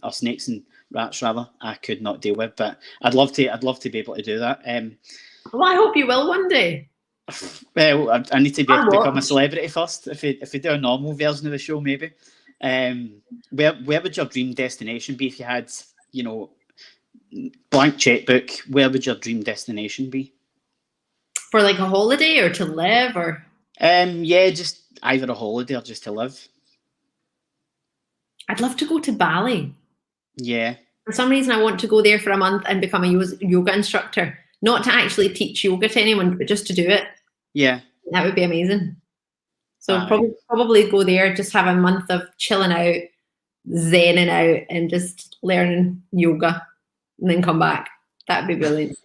or snakes and rats rather, I could not deal with. But I'd love to be able to do that. Well, I hope you will one day. Well, I need to become a celebrity first. If you do a normal version of the show, maybe. Where would your dream destination be if you had, blank checkbook? Where would your dream destination be? For like a holiday, or to live, or? Yeah, just either a holiday or just to live. I'd love to go to Bali. Yeah. For some reason, I want to go there for a month and become a yoga instructor. not to actually teach yoga to anyone, but just to do it. Yeah. That would be amazing. So probably go there, just have a month of chilling out, zenning out, and just learning yoga, and then come back. That'd be brilliant.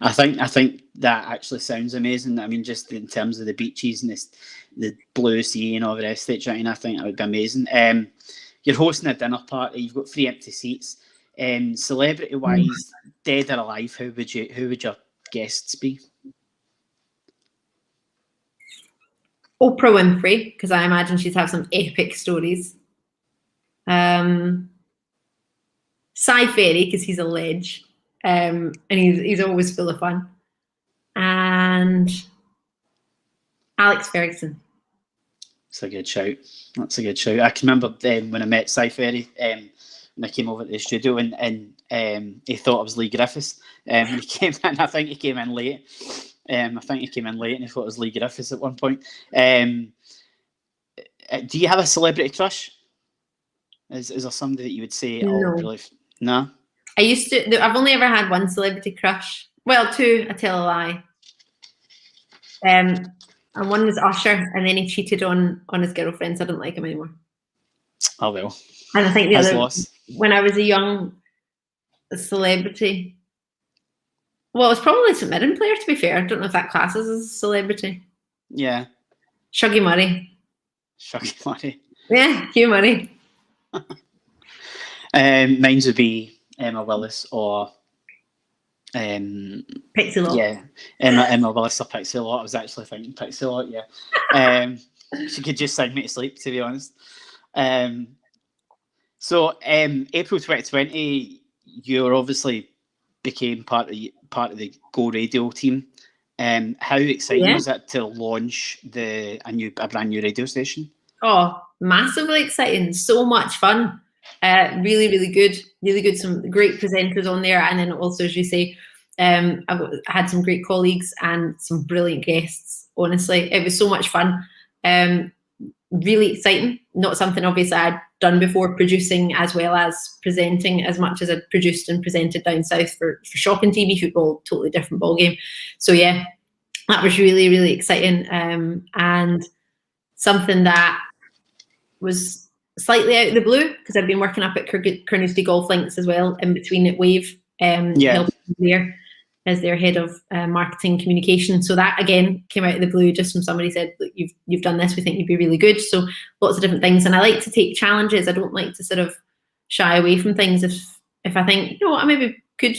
I think that actually sounds amazing. I mean, just in terms of the beaches and the blue sea and all the rest of it, I think that would be amazing. You're hosting a dinner party. You've got 3 empty seats. Celebrity-wise, dead or alive, who would your guests be? Oprah Winfrey, because I imagine she'd have some epic stories. Cy Ferry, because he's a ledge. And he's always full of fun. And Alex Ferguson. That's a good shout. I can remember when I met Cy Ferry, when I came over to the studio, and he thought I was Lee Griffiths. When he came in, I think he came in late. And he thought it was Lee Griffiths at one point. Do you have a celebrity crush? Is there somebody that you would say, no. Really? No? I've only ever had one celebrity crush. Well, 2, I tell a lie. And one was Usher, and then he cheated on his girlfriend, so I didn't like him anymore. Oh, well. And I think the other, when I was a young celebrity, well, it was probably some Mirren player, to be fair. I don't know if that classes as a celebrity. Yeah. Shuggy Murray. Yeah, Hugh Murray. Mine would be Emma Willis or Pixie Lott. Yeah, Emma Willis or Pixie Lott. I was actually thinking Pixie Lott. Yeah, she could just sing me to sleep, to be honest. So April 2020, you obviously became part of the Go Radio team. How exciting was it to launch a brand new radio station? Oh, massively exciting! So much fun. Really, really good. Some great presenters on there, and then also, as you say, I've had some great colleagues and some brilliant guests. Honestly, it was so much fun. Really exciting. Not something obviously I'd done before, producing as well as presenting, as much as I'd produced and presented down south for shopping TV, football, totally different ballgame. So yeah, that was really, really exciting, and something that was slightly out of the blue, because I've been working up at Carnoustie Golf Links as well, in between at Wave, helping there as their head of marketing communication. So that again came out of the blue, just from somebody said, look, you've done this, we think you'd be really good. So lots of different things, and I like to take challenges. I don't like to sort of shy away from things if I think, I maybe could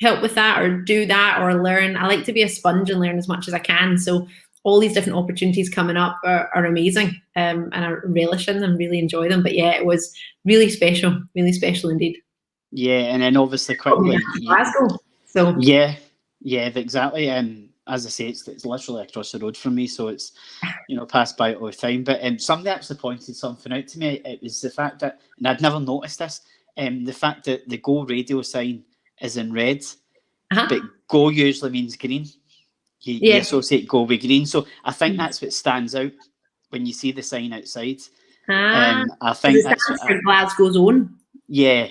help with that or do that or learn. I like to be a sponge and learn as much as I can. So all these different opportunities coming up are amazing, and I relish in them, really enjoy them. But yeah, it was really special indeed. Yeah, and then obviously quickly Glasgow. So yeah, exactly. As I say, it's literally across the road from me, so it's pass by it all the time. But somebody actually pointed something out to me. It was the fact that, and I'd never noticed this, the fact that the Go Radio sign is in red, but Go usually means green. You associate Go with green, so I think that's what stands out when you see the sign outside. I think that's for Glasgow's own. Yeah,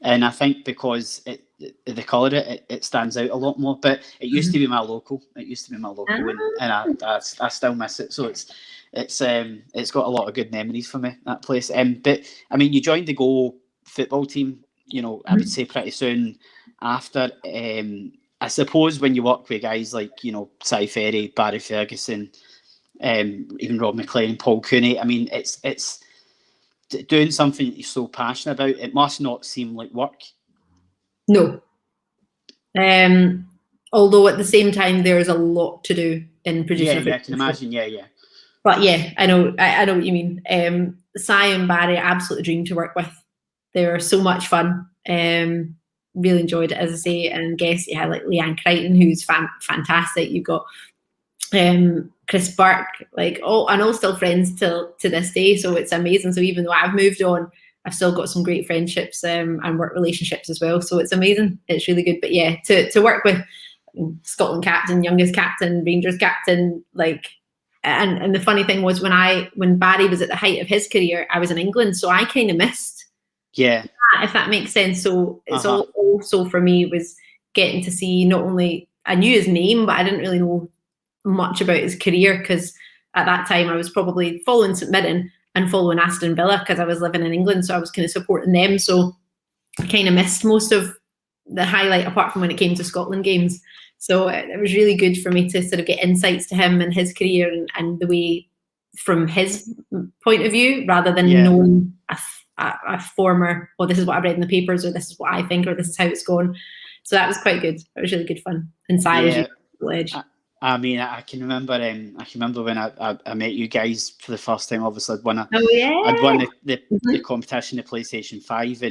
and I think because the colour it stands out a lot more. But it used to be my local. And I still miss it. So it's got a lot of good memories for me, that place. But I mean, you joined the Go football team. I would say pretty soon after. I suppose when you work with guys like, Cy Ferry, Barry Ferguson, even Rob McLean, Paul Cooney, I mean, it's doing something that you're so passionate about. It must not seem like work. No. Although at the same time, there's a lot to do in producing. Yeah, I can imagine. Yeah. But yeah, I know what you mean. Cy and Barry, absolute dream to work with. They were so much fun. Really enjoyed it, as I say, and guests you had like Leanne Crichton, who's fantastic. You've got Chris Burke, and all still friends to this day. So it's amazing. So even though I've moved on, I've still got some great friendships and work relationships as well. So it's amazing. It's really good. But yeah, to work with Scotland captain, youngest captain, Rangers captain, and the funny thing was when Barry was at the height of his career, I was in England, so I kind of missed. Yeah. If that makes sense. So it's also for me was getting to see not only, I knew his name, but I didn't really know much about his career, because at that time I was probably following St Mirren and following Aston Villa because I was living in England, so I was kind of supporting them. So I kind of missed most of the highlight, apart from when it came to Scotland games. So it was really good for me to sort of get insights to him and his career and the way from his point of view, rather than knowing a former, well, this is what I read in the papers, or this is what I think, or this is how it's going. So that was quite good. It was really good fun. And Silas, I mean, I can remember when I met you guys for the first time. Obviously, I'd won the competition, the PlayStation 5,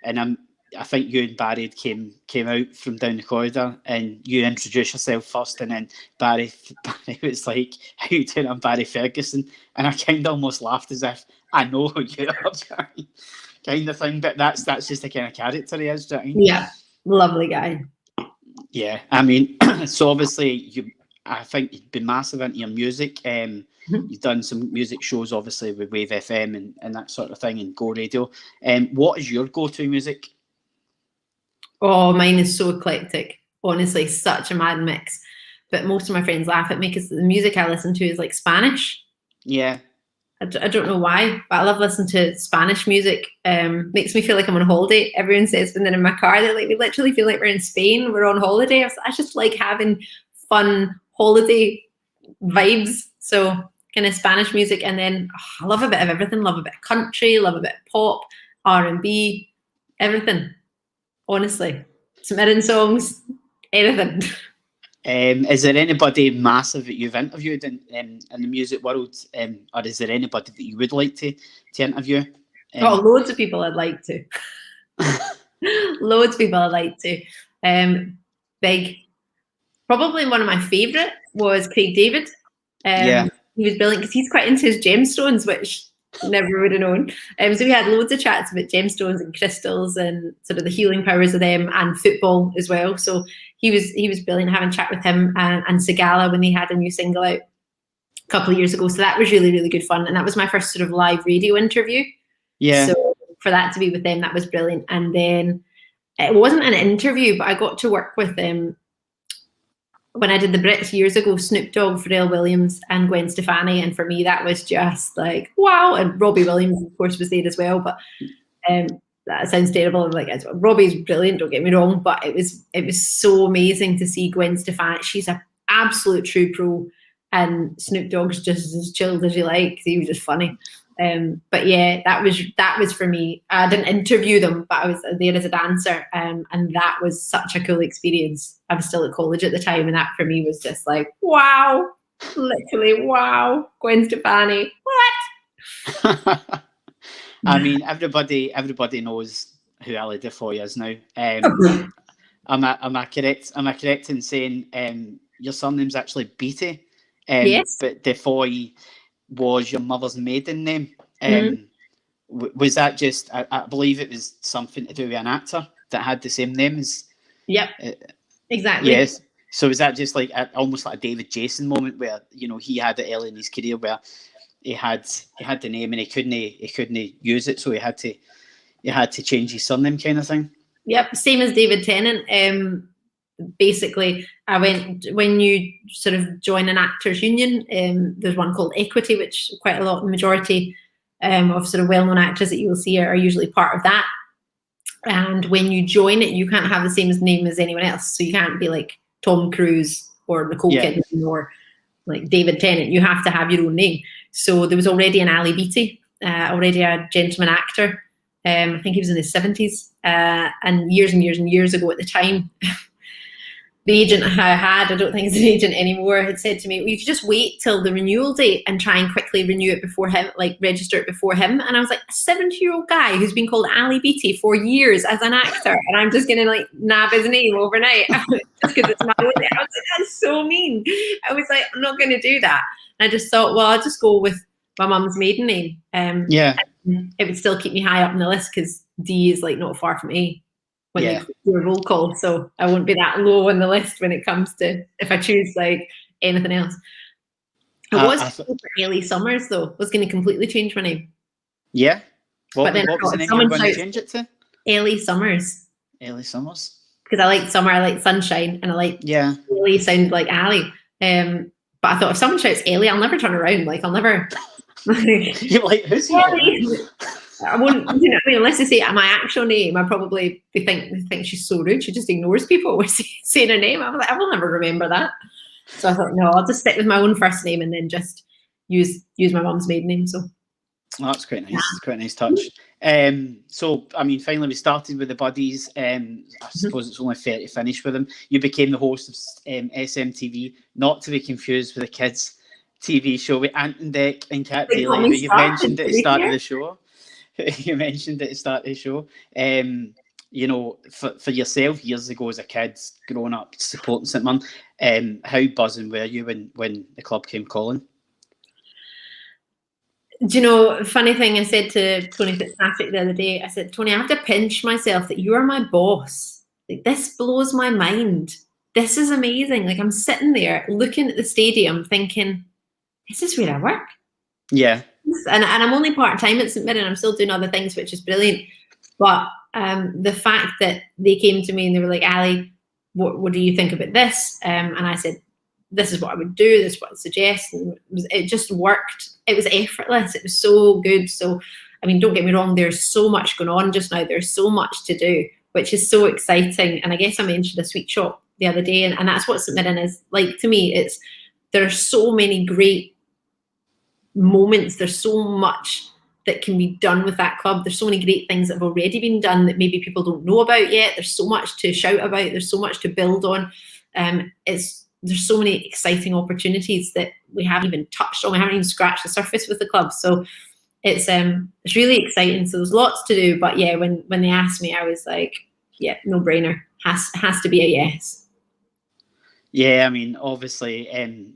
and I think you and Barry came out from down the corridor, and you introduced yourself first, and then Barry was like, "How you doing? I'm Barry Ferguson," and I kind of almost laughed as if I know who you are, kind of thing. But that's just the kind of character he is, do you know what I mean? Yeah, lovely guy. Yeah, I mean, so obviously I think you've been massive into your music. You've done some music shows, obviously, with Wave FM and that sort of thing, and Go Radio. What is your go-to music? Oh, mine is so eclectic. Honestly, such a mad mix. But most of my friends laugh at me because the music I listen to is like Spanish. Yeah. I don't know why, but I love listening to Spanish music. Makes me feel like I'm on holiday. Everyone says when they're in my car, they're like, we literally feel like we're in Spain. We're on holiday. I just like having fun holiday vibes. So kind of Spanish music. And then I love a bit of everything. Love a bit of country, love a bit of pop, R&B, everything. Honestly, St Mirren songs, anything. Is there anybody massive that you've interviewed in the music world, or is there anybody that you would like to interview? Loads of people I'd like to. Loads of people I'd like to. Big. Probably one of my favourite was Craig David. He was brilliant because he's quite into his gemstones, which never would have known. So we had loads of chats about gemstones and crystals and sort of the healing powers of them, and football as well. So he was brilliant, having a chat with him and Sigala when they had a new single out a couple of years ago. So that was really, really good fun. And that was my first sort of live radio interview. Yeah. So for that to be with them, that was brilliant. And then it wasn't an interview, but I got to work with them when I did the Brits years ago, Snoop Dogg, Pharrell Williams and Gwen Stefani. And for me, that was just like, wow. And Robbie Williams, of course, was there as well. But that sounds terrible. Like, Robbie's brilliant, don't get me wrong. But it was so amazing to see Gwen Stefani. She's an absolute true pro. And Snoop Dogg's just as chilled as you like. He was just funny. But yeah, that was for me. I didn't interview them, but I was there as a dancer, and that was such a cool experience. I was still at college at the time, and that for me was just like, wow, literally, wow, Gwen Stefani, what? I mean, everybody knows who Ali DeFoy is now. Am I correct in saying your surname's actually Beattie? Yes, but DeFoy was your mother's maiden name. Was that just, I believe it was something to do with an actor that had the same name as... Yep, exactly. Yes. So was that just like almost like a David Jason moment where, you know, he had it early in his career where he had the name and he couldn't use it, so he had to change his surname, kind of thing? Yep, same as David Tennant. Basically, when you sort of join an actors union, there's one called Equity, which quite a lot, the majority of sort of well-known actors that you will see are usually part of that. And when you join it, you can't have the same name as anyone else. So you can't be like Tom Cruise or Nicole Kidman or like David Tennant. You have to have your own name. So there was already an Ali Beattie, already a gentleman actor. I think he was in his 70s, and years ago at the time. The agent I had, I don't think he's an agent anymore, had said to me, well, you could just wait till the renewal date and try and quickly renew it before him, like register it before him. And I was like, a 70-year-old guy who's been called Ali Beattie for years as an actor, and I'm just going to like nab his name overnight just because it's my own name. I was like, that's so mean. I was like, I'm not going to do that. And I just thought, well, I'll just go with my mum's maiden name. It would still keep me high up in the list because D is like not far from A. When they do a roll call, so I won't be that low on the list when it comes to if I choose like anything else. I was for Ellie Summers though. I was going to completely change my name. Yeah, what was the name you were going to change it to? Ellie Summers. Ellie Summers. because I like summer, I like sunshine, and I like Ellie sound like Ali. But I thought if someone shouts Ellie, I'll never turn around. Like I'll never. You're like, who's Ellie? I won't, you know what I mean? Unless they say my actual name, I probably think she's so rude. She just ignores people with saying her name. I was like, I will never remember that. So I thought, no, I'll just stick with my own first name and then just use my mum's maiden name. So that's quite nice. It's quite a nice touch. So I mean, finally we started with the buddies. I suppose it's only fair to finish with them. You became the host of SMTV, not to be confused with the kids' TV show with Ant and Dec and Cat Daly, but you mentioned at the start of the show. You mentioned at the start of the show. You know, for yourself years ago as a kid, growing up supporting St Mirren, how buzzing were you when the club came calling? Do you know, funny thing I said to Tony Fitzpatrick the other day, I said, Tony, I have to pinch myself that you are my boss. Like, this blows my mind. This is amazing. Like, I'm sitting there looking at the stadium thinking, this is where I work. Yeah. And I'm only part-time at St Mirren. I'm still doing other things, which is brilliant. But the fact that they came to me and they were like, Ali, what do you think about this? And I said, this is what I would do. This is what I'd suggest. And it just worked. It was effortless. It was so good. So, I mean, don't get me wrong. There's so much going on just now. There's so much to do, which is so exciting. And I guess I mentioned a sweet shop the other day. And that's what St Mirren is like to me. There are so many great moments. There's so much that can be done with that club. There's so many great things that have already been done that maybe people don't know about yet. There's so much to shout about. There's so much to build on. There's so many exciting opportunities that we haven't even touched on. We haven't even scratched the surface with the club. So it's really exciting. So there's lots to do. But yeah, when they asked me, I was like, yeah, no brainer. Has to be a yes. Yeah, I mean, obviously,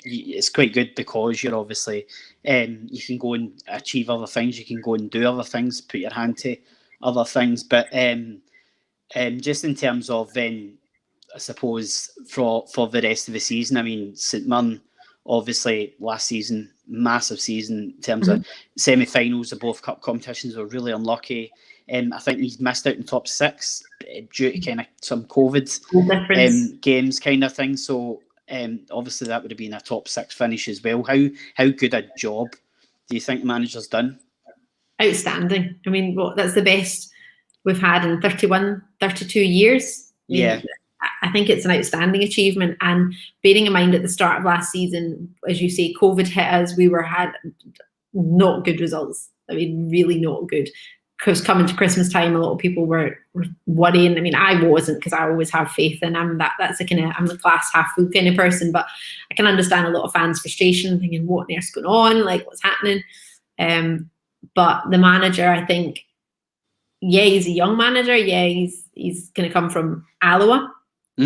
it's quite good because you're obviously, you can go and achieve other things. You can go and do other things, put your hand to other things. But just in terms of then, I suppose, for the rest of the season, I mean, St Mirren, obviously, last season, massive season in terms of semi-finals of both cup competitions, were really unlucky. I think he's missed out in top 6 due to kind of some COVID games kind of thing. So obviously that would have been a top 6 finish as well. How good a job do you think the manager's done? Outstanding. I mean, that's the best we've had in 32 years. Yeah. I think it's an outstanding achievement. And bearing in mind at the start of last season, as you say, COVID hit us, we had not good results. I mean, really not good. Because coming to Christmas time, a lot of people were worrying. I mean, I wasn't, because I always have faith, and I'm the glass half full kind of person. But I can understand a lot of fans' frustration, thinking, what on earth's going on? Like, what's happening? But the manager, I think, yeah, he's a young manager. Yeah, he's going to come from Alloa.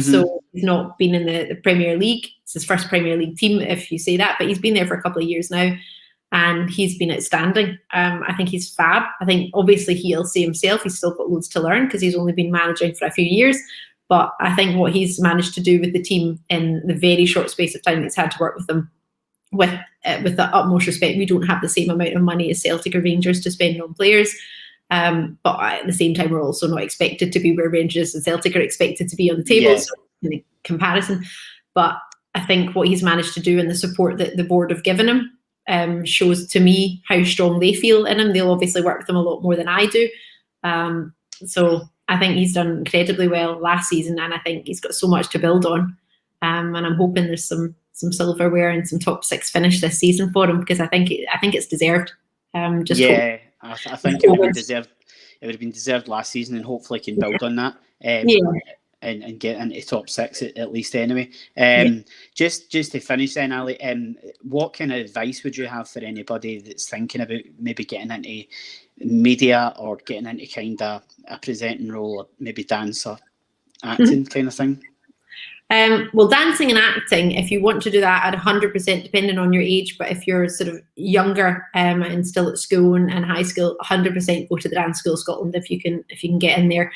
So he's not been in the Premier League. It's his first Premier League team, if you say that. But he's been there for a couple of years now. And he's been outstanding. I think he's fab. I think obviously he'll say himself he's still got loads to learn because he's only been managing for a few years. But I think what he's managed to do with the team in the very short space of time he's had to work with them, with the utmost respect, we don't have the same amount of money as Celtic or Rangers to spend on players. But at the same time, we're also not expected to be where Rangers and Celtic are expected to be on the table. Yeah. So in comparison, but I think what he's managed to do and the support that the board have given him shows to me how strong they feel in him. They'll obviously work with him a lot more than I do. So I think he's done incredibly well last season, and I think he's got so much to build on. And I'm hoping there's some silverware and some top 6 finish this season for him, because I think it's deserved. I think it would have been deserved last season, and hopefully can build on that. And get into top 6 at least anyway. Just to finish then, Ali, what kind of advice would you have for anybody that's thinking about maybe getting into media or getting into kind of a presenting role, or maybe dance or acting kind of thing? Well, dancing and acting, if you want to do that at 100%, depending on your age, but if you're sort of younger and still at school and high school, 100% go to the Dance School Scotland if you can get in there.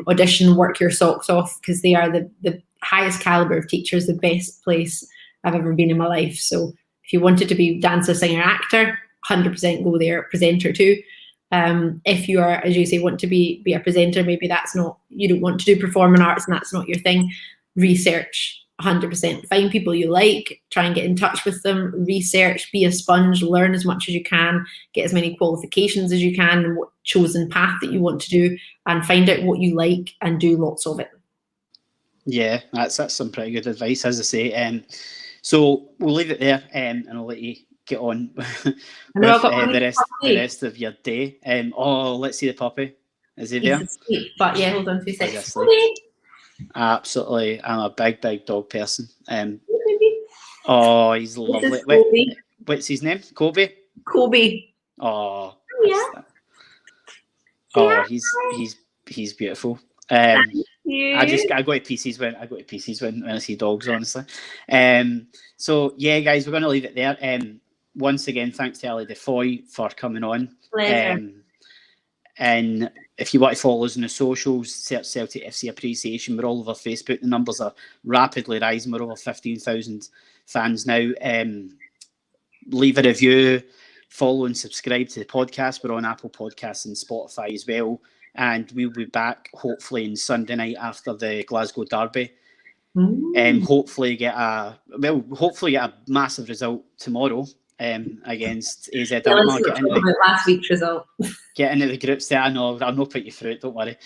Audition, work your socks off, because they are the highest caliber of teachers, the best place I've ever been in my life. So if you wanted to be dancer, singer, actor, 100% go there. Presenter too. If you are, as you say, want to be a presenter, maybe that's not, you don't want to do performing arts and that's not your thing, research 100%. Find people you like, try and get in touch with them, research, be a sponge, learn as much as you can, get as many qualifications as you can and what chosen path that you want to do, and find out what you like and do lots of it. Yeah, that's some pretty good advice, as I say. So we'll leave it there, and I'll let you get on with the rest of your day. Let's see the puppy. Is he there? He's asleep, but yeah, hold on 2 seconds. Absolutely, I'm a big dog person. He's lovely. What's his name? Kobe. Oh, yeah. He's beautiful. I go to pieces when I see dogs, honestly. So yeah, guys, we're going to leave it there. Once again, thanks to Ali DeFoy for coming on. Pleasure. And if you want to follow us on the socials, search Celtic FC Appreciation. We're all over Facebook. The numbers are rapidly rising. We're over 15,000 fans now. Leave a review, follow and subscribe to the podcast. We're on Apple Podcasts and Spotify as well. And we'll be back hopefully on Sunday night after the Glasgow derby. And hopefully get a massive result tomorrow against AZ Alkmaar. Last week's result. Get into the group stage. I know, I'll not put you through it, don't worry.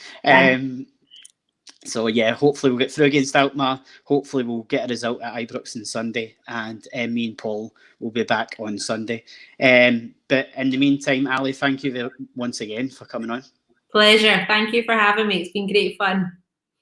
So yeah, hopefully we'll get through against Alkmaar. Hopefully we'll get a result at Ibrox on Sunday, and me and Paul will be back on Sunday. But in the meantime, Ali, thank you once again for coming on. Pleasure. Thank you for having me. It's been great fun.